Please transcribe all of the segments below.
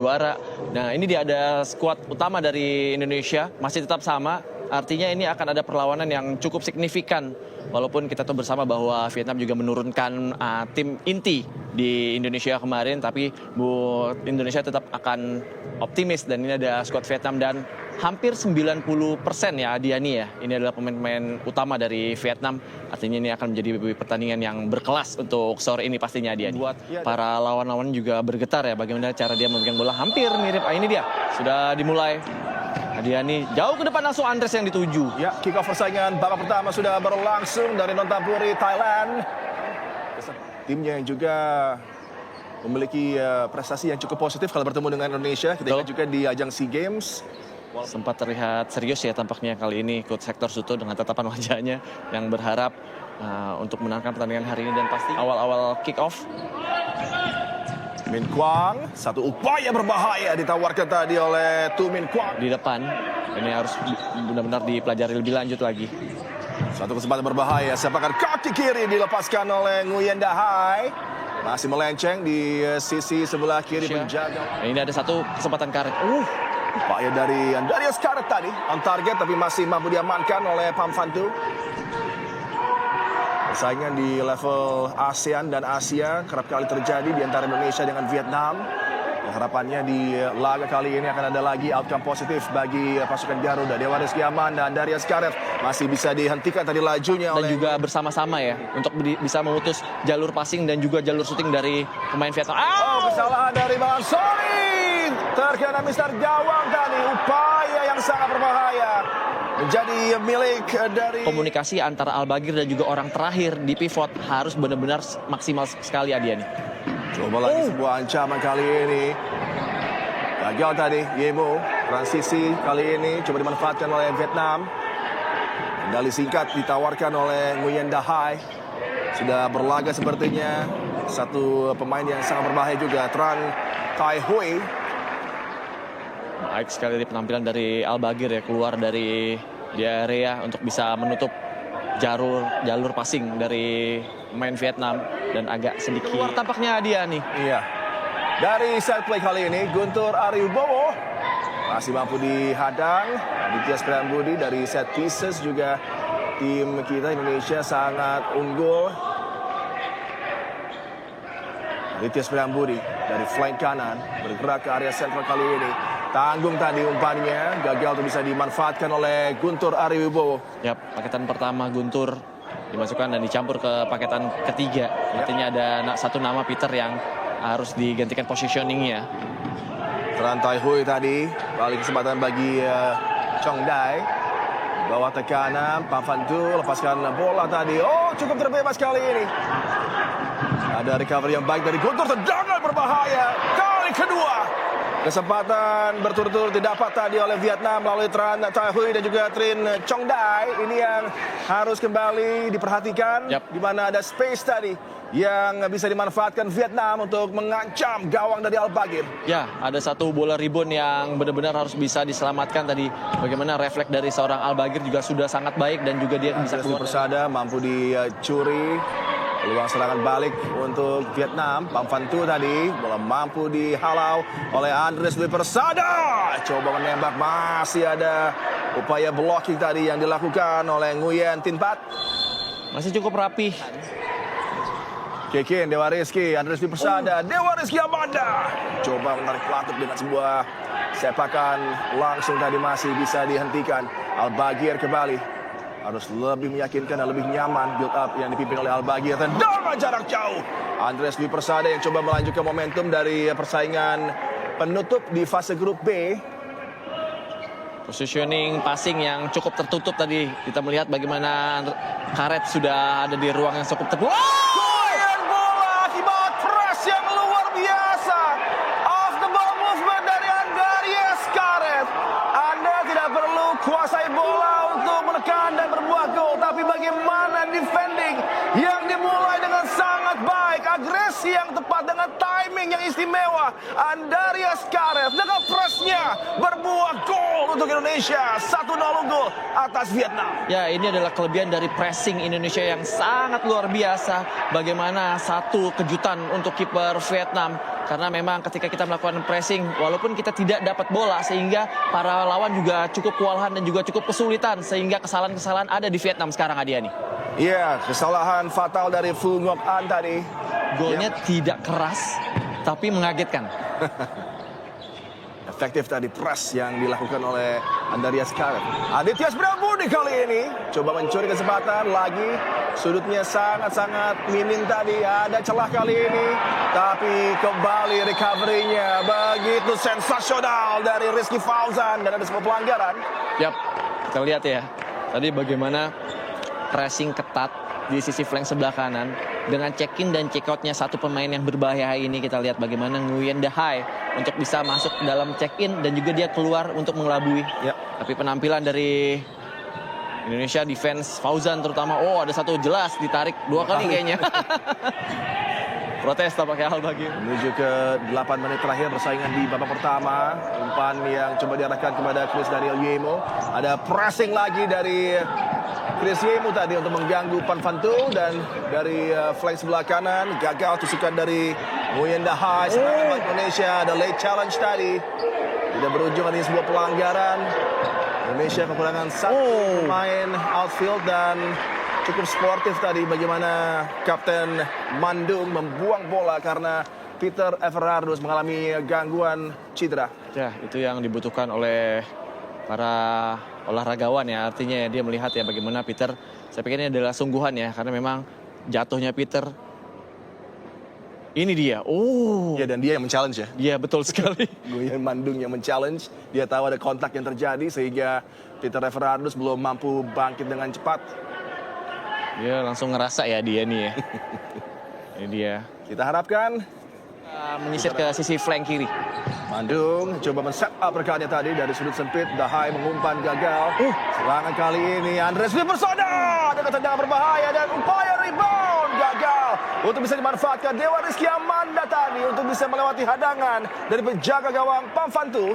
juara. Nah, ini dia ada skuad utama dari Indonesia, masih tetap sama. Artinya ini akan ada perlawanan yang cukup signifikan. Walaupun kita tahu bersama bahwa Vietnam juga menurunkan tim inti di Indonesia kemarin, tapi Indonesia tetap akan optimis dan ini ada skuad Vietnam dan hampir 90% ya Adiani ya. Ini adalah pemain-pemain utama dari Vietnam. Artinya ini akan menjadi pertandingan yang berkelas untuk sore ini pastinya Adiani. Buat para lawan-lawan juga bergetar ya bagaimana cara dia memegang bola hampir mirip. Ini dia sudah dimulai. Adiani jauh ke depan langsung Andres yang dituju. Ya, kick off persaingan babak pertama sudah berlangsung dari Nonthaburi, Thailand. Timnya yang juga memiliki prestasi yang cukup positif kalau bertemu dengan Indonesia. Kita lihat juga di ajang SEA Games. Sempat terlihat serius ya tampaknya kali ini Coach Hector Suto dengan tatapan wajahnya yang berharap untuk menangkan pertandingan hari ini dan pasti awal-awal kick off. Min Quang, satu upaya berbahaya ditawarkan tadi oleh Tu Min Quang. Di depan, ini harus benar-benar dipelajari lebih lanjut lagi. Satu kesempatan berbahaya, sepakan kaki kiri dilepaskan oleh Nguyen Dahai. Masih melenceng di sisi sebelah kiri penjaga. Nah, ini ada satu kesempatan karet. Upaya dari Andarius Karet tadi, on target tapi masih mampu diamankan oleh Pham Van Thu. Persaingan di level ASEAN dan Asia kerap kali terjadi di antara Indonesia dengan Vietnam. Harapannya di laga kali ini akan ada lagi outcome positif bagi pasukan Garuda. Dewa Rizky Aman dan Darius Karet masih bisa dihentikan tadi lajunya dan juga bersama-sama ya untuk bisa memutus jalur passing dan juga jalur shooting dari pemain Vietnam. Kesalahan dari Bang Soli. Terkena Mister Gawang tadi, upaya yang sangat berbahaya. Menjadi milik dari komunikasi antara Al-Bagir dan juga orang terakhir di pivot harus benar-benar maksimal sekali Adiani. Coba lagi sebuah ancaman kali ini. Gagal tadi Yemo. Transisi kali ini coba dimanfaatkan oleh Vietnam. Kendali singkat ditawarkan oleh Nguyen Dahai. Sudah berlaga sepertinya. Satu pemain yang sangat berbahaya juga, Tran Tai Hui. Baik sekali dari penampilan dari Al-Bagir ya, keluar dari di area untuk bisa menutup jalur passing dari pemain Vietnam dan agak sedikit keluar tampaknya dia nih. Iya. Dari set play kali ini Guntur Ariwibowo masih mampu dihadang. Aditya Spriambudi dari set pieces juga tim kita Indonesia sangat unggul. Aditya Spriambudi dari flank kanan bergerak ke area sentral kali ini. Tanggung tadi umpannya, gagal untuk bisa dimanfaatkan oleh Guntur Ariwibowo. Yap, paketan pertama Guntur dimasukkan dan dicampur ke paketan ketiga. Artinya ada satu nama Peter yang harus digantikan positioningnya. Tran Tai Hui tadi, balik kesempatan bagi Chong Dai. Bawah tekanan, Pham Van Thu lepaskan bola tadi. Cukup terbebas kali ini. Ada recovery yang baik dari Guntur, tendangan berbahaya. Kali kedua. Kesempatan berturut-turut didapat tadi oleh Vietnam melalui Tran Tai Hui dan juga Trin Chong Dai. Ini yang harus kembali diperhatikan. Di mana ada space tadi yang bisa dimanfaatkan Vietnam untuk mengancam gawang dari Al-Bagir. Ya, ada satu bola rebound yang benar-benar harus bisa diselamatkan tadi. Bagaimana refleks dari seorang Al-Bagir juga sudah sangat baik dan juga dia bisa keluar. Persada mampu dicuri. Peluang serangan balik untuk Vietnam. Pham Van Thu tadi bola mampu dihalau oleh Andres Dwi Persada. Coba menembak, masih ada upaya blocking tadi yang dilakukan oleh Nguyen Tin Pat. Masih cukup rapi. Kekin, Dewa Rizky, Andres Dwi Persada, Dewa Rizky Amanda. Coba menarik pelatut dengan sebuah sepakan langsung tadi masih bisa dihentikan. Al-Bagir kembali. Harus lebih meyakinkan dan lebih nyaman build up yang dipimpin oleh Al-Bagir. Tendangan jarak jauh. Andres Dwi Persada yang coba melanjutkan momentum dari persaingan penutup di fase grup B. Positioning passing yang cukup tertutup tadi. Kita melihat bagaimana Karet sudah ada di ruang yang cukup terbuka. Goyang bola akibat press yang luar biasa. Off the ball movement dari Andarius Karet. Anda tidak perlu kuasai bola untuk menekan dan berbuah gol, tapi bagaimana defending yang dimulai dengan sangat baik, agresi yang tepat dengan timing yang istimewa. Andarius Karet dengan pressnya berbuah gol untuk Indonesia 1-0 unggul atas Vietnam. Ya, ini adalah kelebihan dari pressing Indonesia yang sangat luar biasa. Bagaimana satu kejutan untuk kiper Vietnam. Karena memang ketika kita melakukan pressing, walaupun kita tidak dapat bola, sehingga para lawan juga cukup kewalahan dan juga cukup kesulitan. Sehingga kesalahan-kesalahan ada di Vietnam sekarang, Adiani. Iya, kesalahan fatal dari Vu Ngoc An tadi. Golnya tidak keras, tapi mengagetkan. Efektif tadi press yang dilakukan oleh Andreas Karet. Aditya Setiabudi kali ini coba mencuri kesempatan lagi. Sudutnya sangat-sangat minim tadi. Ada celah kali ini. Tapi kembali recovery-nya begitu sensasional dari Rizky Fauzan. Dan ada sebuah pelanggaran. Yap, kita lihat ya. Tadi bagaimana pressing ketat di sisi flank sebelah kanan. Dengan check-in dan check-out-nya satu pemain yang berbahaya ini, kita lihat bagaimana Nguyen Dahai untuk bisa masuk dalam check-in dan juga dia keluar untuk mengelabui. Yep. Tapi penampilan dari Indonesia defense Fauzan terutama, ada satu jelas ditarik 2 kali kayaknya. Protes tampaknya Al-Bagir. Menuju ke 8 menit terakhir persaingan di babak pertama. Umpan yang coba diarahkan kepada Chris Daniel Yemo. Ada pressing lagi dari Chris Yemo tadi untuk mengganggu Pan Fantul. Dan dari flank sebelah kanan gagal tusukan dari Nguyen Dahai. Serangan Indonesia, ada late challenge tadi. Tidak berujung adanya sebuah pelanggaran. Indonesia kekurangan satu pemain outfield dan cukup sportif tadi bagaimana Kapten Mandung membuang bola karena Peter Everardus mengalami gangguan cedera. Ya, itu yang dibutuhkan oleh para olahragawan ya. Artinya dia melihat ya bagaimana Peter, saya pikir ini adalah sungguhan ya. Karena memang jatuhnya Peter, ini dia. Ya, dan dia yang men-challenge ya. Iya, betul sekali. Nguyen Mandung yang men-challenge. Dia tahu ada kontak yang terjadi sehingga Peter Everardus belum mampu bangkit dengan cepat. Dia langsung ngerasa ya dia nih ya. Ini dia. Kita harapkan Menyisir ke sisi flank kiri. Mandung coba men-set up rekannya tadi dari sudut sempit. Dahai mengumpan gagal. Serangan kali ini Andres Wipersoda dengan tendangan berbahaya dan upaya rebound gagal untuk bisa dimanfaatkan Dewa Rizky Amanda tadi untuk bisa melewati hadangan dari penjaga gawang Pamfantu.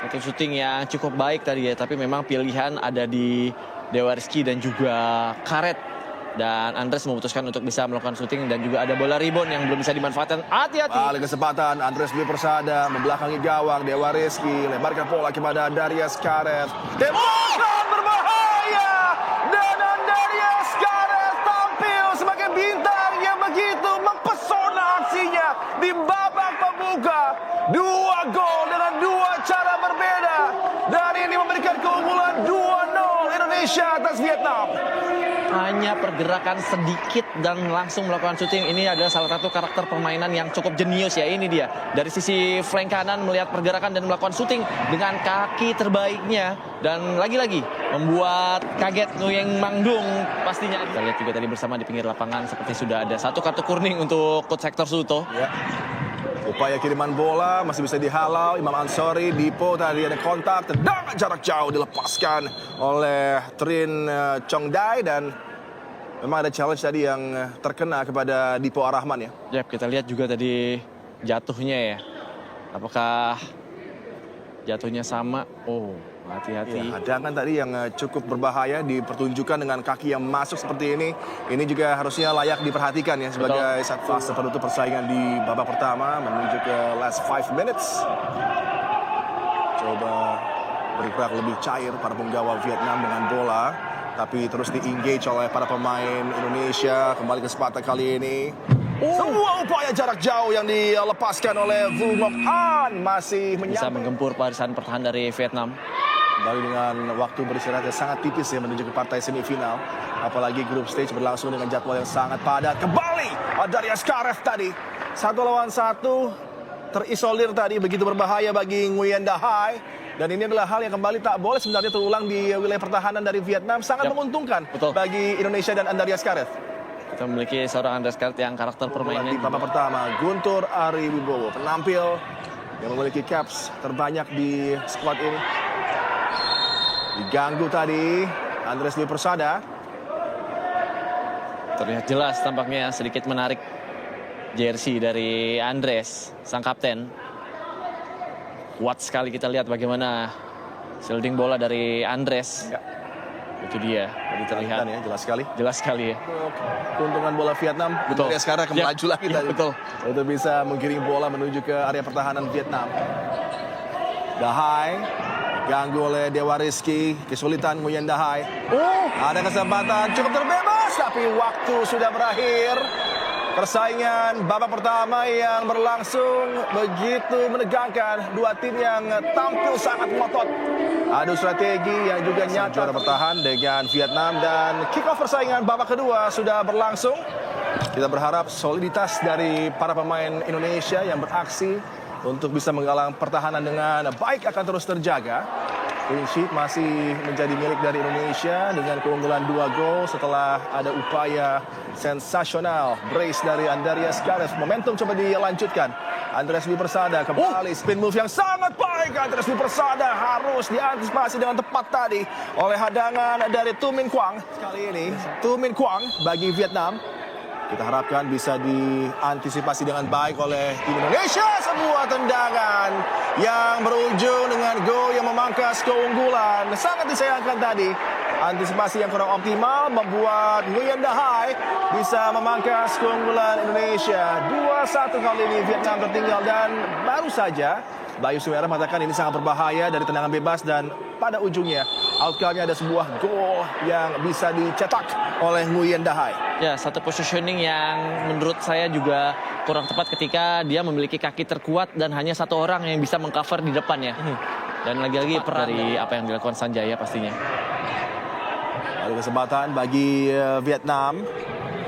Satu syuting yang cukup baik tadi ya, tapi memang pilihan ada di Dewa Rizky dan juga Karet. Dan Andres memutuskan untuk bisa melakukan syuting dan juga ada bola rebound yang belum bisa dimanfaatkan. Hati-hati. Kali kesempatan Andres Wipersada membelakangi gawang Dewa Rizky, lebarkan bola kepada Darius Karet. Tembakan berbahaya dan Darius Karet tampil sebagai bintang yang begitu mempesona aksinya di babak pembuka. 2 gol dengan 2 cara berbeda dan ini memberikan keunggulan 2-0 Indonesia atas Vietnam. Hanya pergerakan sedikit dan langsung melakukan syuting. Ini adalah salah satu karakter permainan yang cukup jenius ya. Ini dia. Dari sisi flank kanan melihat pergerakan dan melakukan syuting dengan kaki terbaiknya. Dan lagi-lagi membuat kaget Nguyen Mandung pastinya. Kita lihat juga tadi bersama di pinggir lapangan seperti sudah ada 1 kartu kuning untuk Coach Hector Suto. Ya. Upaya kiriman bola masih bisa dihalau. Imam Ansori, Dipo tadi ada kontak. Tendangan jarak jauh dilepaskan oleh Trin Chong Dai. Dan memang ada challenge tadi yang terkena kepada Dipo Arahman ya. Ya, kita lihat juga tadi jatuhnya ya. Apakah jatuhnya sama? Hati-hati. Ya, hadangan tadi yang cukup berbahaya dipertunjukkan dengan kaki yang masuk seperti ini. Ini juga harusnya layak diperhatikan ya sebagai fase penutup persaingan di babak pertama menuju ke last 5 minutes. Coba bergerak lebih cair para penggawa Vietnam dengan bola, tapi terus di-engage oleh para pemain Indonesia. Kembali kesempatan kali ini. Semua upaya jarak jauh yang dilepaskan oleh Vu Ngoc An masih Bisa menggempur barisan pertahanan dari Vietnam. Kembali dengan waktu beristirahat yang sangat tipis ya menuju ke partai semifinal. Apalagi grup stage berlangsung dengan jadwal yang sangat padat. Kembali Darius Karet tadi. 1 lawan 1 terisolir tadi begitu berbahaya bagi Nguyen Dahai. Dan ini adalah hal yang kembali tak boleh sebenarnya terulang di wilayah pertahanan dari Vietnam. Sangat menguntungkan bagi Indonesia dan Darius Karet. Kita memiliki seorang Andreas Karet yang karakter permainannya di babak pertama. Guntur Ari Wibowo penampil yang memiliki caps terbanyak di skuad ini. Diganggu tadi Andres Wipersada. Terlihat jelas tampaknya sedikit menarik jersey dari Andres, sang kapten. Kuat sekali kita lihat bagaimana Shielding bola dari Andres. Ya. Itu dia, tadi terlihat. Ya, jelas sekali. Jelas sekali ya. Keuntungan bola Vietnam. Betul. Ya, sekarang akan melaju lagi ya, tadi. betul. Untuk bisa menggiring bola menuju ke area pertahanan Vietnam. Dahai ganggu oleh Dewa Rizky, kesulitan Nguyen Dahai. Ada kesempatan cukup terbebas, tapi waktu sudah berakhir. Persaingan babak pertama yang berlangsung begitu menegangkan. Dua tim yang tampil sangat ngotot. Adu strategi yang juga nyata. Juara bertahan dengan Vietnam dan kick-off persaingan babak kedua sudah berlangsung. Kita berharap soliditas dari para pemain Indonesia yang beraksi untuk bisa menggalang pertahanan dengan baik akan terus terjaga. Clean sheet masih menjadi milik dari Indonesia dengan keunggulan 2 gol setelah ada upaya sensasional brace dari Andreas Gares. Momentum coba dilanjutkan. Andreas Dwi Persada kembali spin move yang sangat baik. Andreas Dwi Persada harus diantisipasi dengan tepat tadi oleh hadangan dari Tu Minh Quang. Kali ini Tu Minh Quang bagi Vietnam. Kita harapkan bisa diantisipasi dengan baik oleh tim Indonesia. Sebuah tendangan yang berujung dengan gol yang memangkas keunggulan. Sangat disayangkan tadi. Antisipasi yang kurang optimal membuat Nguyen Dahai bisa memangkas keunggulan Indonesia. 2-1 kali ini Vietnam tertinggal dan baru saja Bayu Sumerah mengatakan ini sangat berbahaya dari tendangan bebas dan pada ujungnya outcome-nya ada sebuah gol yang bisa dicetak oleh Nguyen Dahai. Ya, satu positioning yang menurut saya juga kurang tepat ketika dia memiliki kaki terkuat dan hanya satu orang yang bisa mengcover di depannya. Dan lagi-lagi peran dari apa yang dilakukan Sanjaya pastinya. Ada kesempatan bagi Vietnam.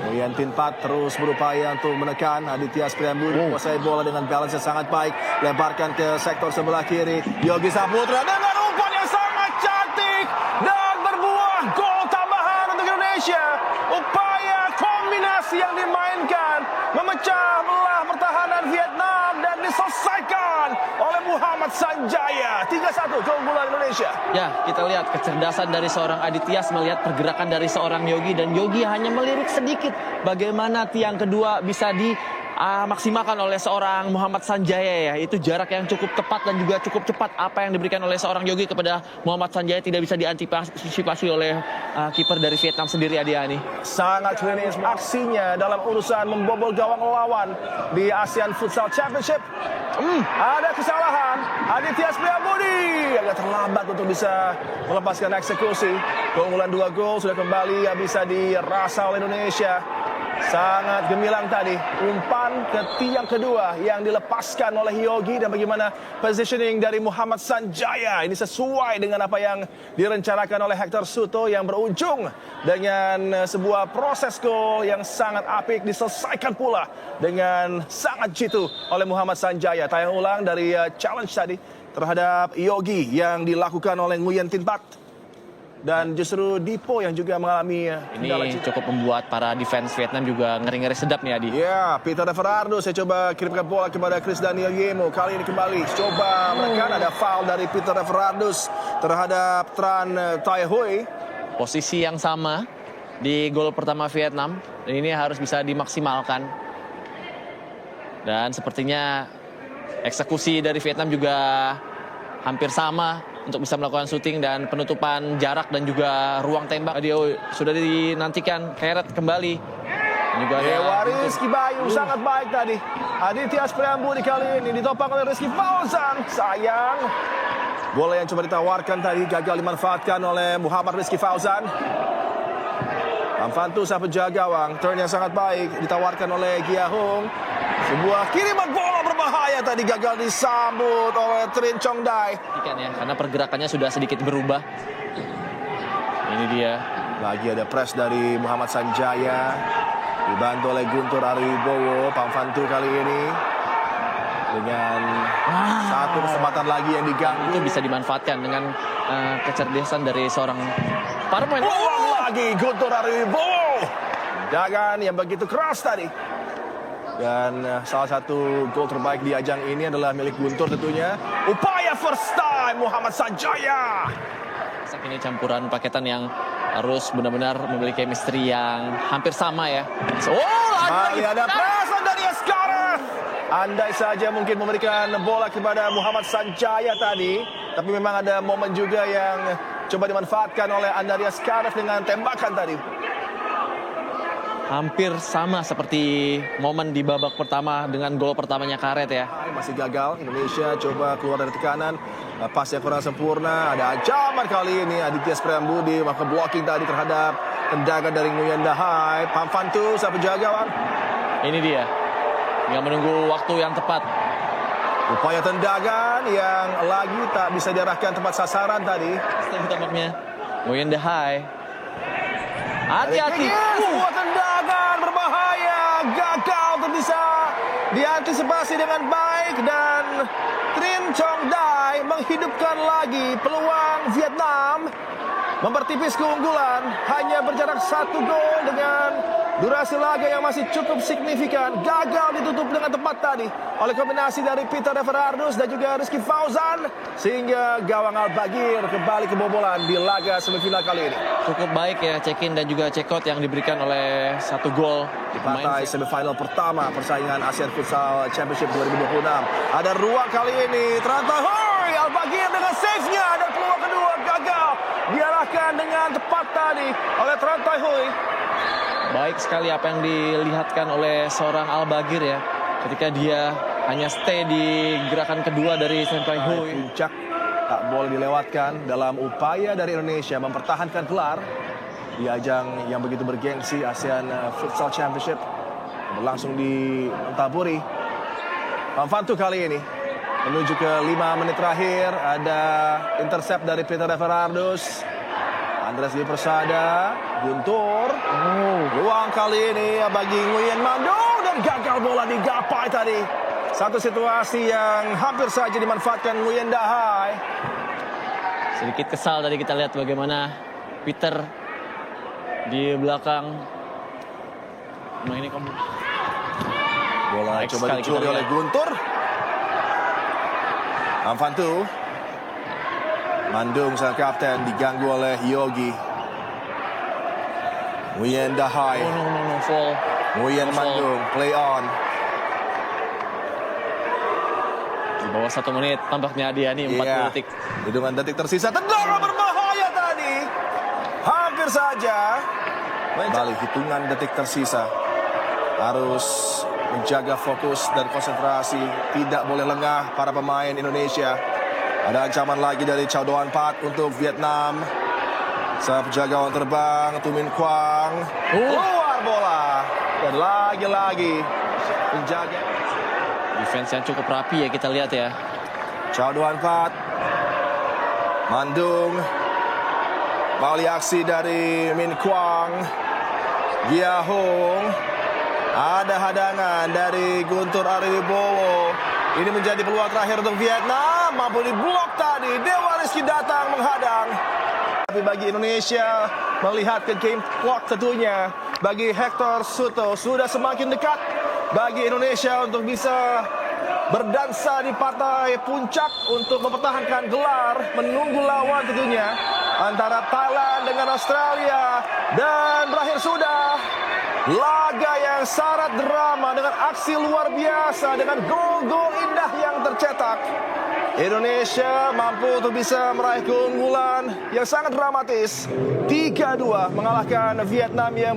Nguyen Tin Pat terus berupaya untuk menekan Aditya Spriambudi. Menguasai bola dengan balance yang sangat baik. Lemparkan ke sektor sebelah kiri. Yogi Saputra dengan umpan yang sangat cantik. Dan berbuah gol tambahan untuk Indonesia. Upaya kombinasi yang dimainkan memecah belah pertahanan Vietnam dan diselesaikan oleh Muhammad Sanjaya. 3-1 keunggulan Indonesia. Ya, kita lihat kecerdasan dari seorang Aditya melihat pergerakan dari seorang Yogi dan Yogi hanya melirik sedikit bagaimana tiang kedua bisa dimaksimalkan oleh seorang Muhammad Sanjaya ya. Itu jarak yang cukup tepat dan juga cukup cepat. Apa yang diberikan oleh seorang Yogi kepada Muhammad Sanjaya tidak bisa diantisipasi oleh kiper dari Vietnam sendiri, Adiani. Sangat klinis aksinya dalam urusan membobol gawang lawan di ASEAN Futsal Championship. Ada kesalahan Aditya Spriambudi agak terlambat untuk bisa melepaskan eksekusi. Keunggulan 2 gol sudah kembali yang bisa dirasa oleh Indonesia. Sangat gemilang tadi umpan ke tiang kedua yang dilepaskan oleh Yogi dan bagaimana positioning dari Muhammad Sanjaya ini sesuai dengan apa yang direncanakan oleh Hector Suto yang berujung dengan sebuah proses gol yang sangat apik diselesaikan pula dengan sangat jitu oleh Muhammad Sanjaya. Tayang ulang dari challenge tadi terhadap Yogi yang dilakukan oleh Nguyen Tin Pat. Dan justru Dipo yang juga mengalami ini cukup membuat para defense Vietnam juga ngeri-ngeri sedap nih, Adi. Ya, Peter Everardo, saya coba kirimkan bola kepada Chris Daniel Yemo. Kali ini kembali coba menekan, ada foul dari Peter Everardo terhadap Tran Tai Huy. Posisi yang sama di gol pertama Vietnam dan ini harus bisa dimaksimalkan. Dan sepertinya eksekusi dari Vietnam juga hampir sama untuk bisa melakukan syuting dan penutupan jarak dan juga ruang tembak. Dia sudah dinantikan, Keret kembali. Juga Dewa Rizky Bayu sangat baik tadi. Aditya Spriambudi kali ini ditopang oleh Rizky Fauzan. Sayang. Bola yang coba ditawarkan tadi gagal dimanfaatkan oleh Muhammad Rizky Fauzan. Amfantu sang penjaga gawang. Turn yang sangat baik ditawarkan oleh Gia Hung. Sebuah kiriman bola berbahaya tadi gagal disambut oleh Trin Chong Dai. Ya, karena pergerakannya sudah sedikit berubah. Ini dia. Lagi ada press dari Muhammad Sanjaya. Dibantu oleh Guntur Ariwibowo. Pamfantu kali ini. Dengan satu kesempatan lagi yang diganggu. Itu bisa dimanfaatkan dengan kecerdasan dari seorang para pemain. Lagi Guntur Ariwibowo. Jangan yang begitu keras tadi. Dan salah satu gol terbaik di ajang ini adalah milik Guntur tentunya. Upaya first time Muhammad Sanjaya. Ini campuran paketan yang harus benar-benar memiliki chemistry yang hampir sama ya. Mari ada press dari Askara. andai saja mungkin memberikan bola kepada Muhammad Sanjaya tadi. Tapi memang ada momen juga yang coba dimanfaatkan oleh Andarias Karev dengan tembakan tadi. Hampir sama seperti momen di babak pertama dengan gol pertamanya Karet ya. Masih gagal, Indonesia coba keluar dari tekanan. Pas yang kurang sempurna, ada ancaman kali ini Aditya Spriambudi, maka blocking tadi terhadap tendangan dari Nguyen Dahai. Pamfantu, siapa jagawan? Ini dia, yang menunggu waktu yang tepat. Upaya tendangan yang lagi tak bisa diarahkan tempat sasaran tadi. Setelah tampaknya Nguyen Dahai. Hati-hati. Sebuah tendangan berbahaya, gagal untuk bisa diantisipasi dengan baik, dan Trinh Chong Dai menghidupkan lagi peluang Vietnam mempertipis keunggulan, hanya berjarak 1 gol dengan durasi laga yang masih cukup signifikan. Gagal ditutup dengan tepat tadi oleh kombinasi dari Peter Everardus dan juga Rizky Fauzan, sehingga gawang Al-Bagir kembali kebobolan di laga semifinal kali ini. Cukup baik ya check-in dan juga check-out yang diberikan oleh 1 gol Di partai semifinal pertama persaingan ASEAN Futsal Championship 2026. Ada ruang kali ini, ternyata Al-Bagir dengan save-nya, dan peluang kedua gagal diarahkan dengan tepat tadi oleh Tran Tai Hui. Baik sekali apa yang dilihatkan oleh seorang Al-Bagir ya, ketika dia hanya stay di gerakan kedua dari Tran Tai Hui. Puncak tak boleh dilewatkan dalam upaya dari Indonesia mempertahankan gelar di ajang yang begitu bergengsi ASEAN Futsal Championship berlangsung di Antapuri. Pamfantu kali ini menuju ke 5 menit terakhir, ada intercept dari Peter Everardus. Andres Di Persada, Guntur. Ruang kali ini bagi Nguyen Mandong, dan gagal bola digapai tadi. Satu situasi yang hampir saja dimanfaatkan Nguyen Dahai. Sedikit kesal tadi kita lihat bagaimana Peter di belakang. Nah ini kamu. Bola Baik coba sekali dicuri kita oleh lihat. Guntur. Pamfantu. Mandung sang kapten diganggu oleh Yogi. Nguyen Dahai. No, fall. Nguyen Mandung, play on. Di bawah 1 menit tampaknya dia nih 40 detik. Hitungan detik tersisa, tendangan berbahaya tadi. Hampir saja. Kembali hitungan detik tersisa. Harus menjaga fokus dan konsentrasi. Tidak boleh lengah para pemain Indonesia. Ada ancaman lagi dari Chow Doan Pat untuk Vietnam. Sang penjaga gawang terbang, Tu Minh Quang. Keluar bola. Dan lagi-lagi penjaga. Defense yang cukup rapi ya kita lihat ya. Chow Doan Pat. Mandung. Kembali aksi dari Minh Quang. Gia Hong. Ada hadangan dari Guntur Ariwibowo. Ini menjadi peluang terakhir untuk Vietnam. Mampu diblok tadi. Dewa Rizky datang menghadang. Tapi bagi Indonesia melihat ke game clock tentunya. Bagi Hector Suto sudah semakin dekat bagi Indonesia untuk bisa berdansa di partai puncak untuk mempertahankan gelar. Menunggu lawan tentunya antara Thailand dengan Australia. Dan berakhir sudah laga yang syarat drama dengan aksi luar biasa, dengan gol-gol indah yang tercetak. Indonesia mampu untuk bisa meraih keunggulan yang sangat dramatis. 3-2 mengalahkan Vietnam yang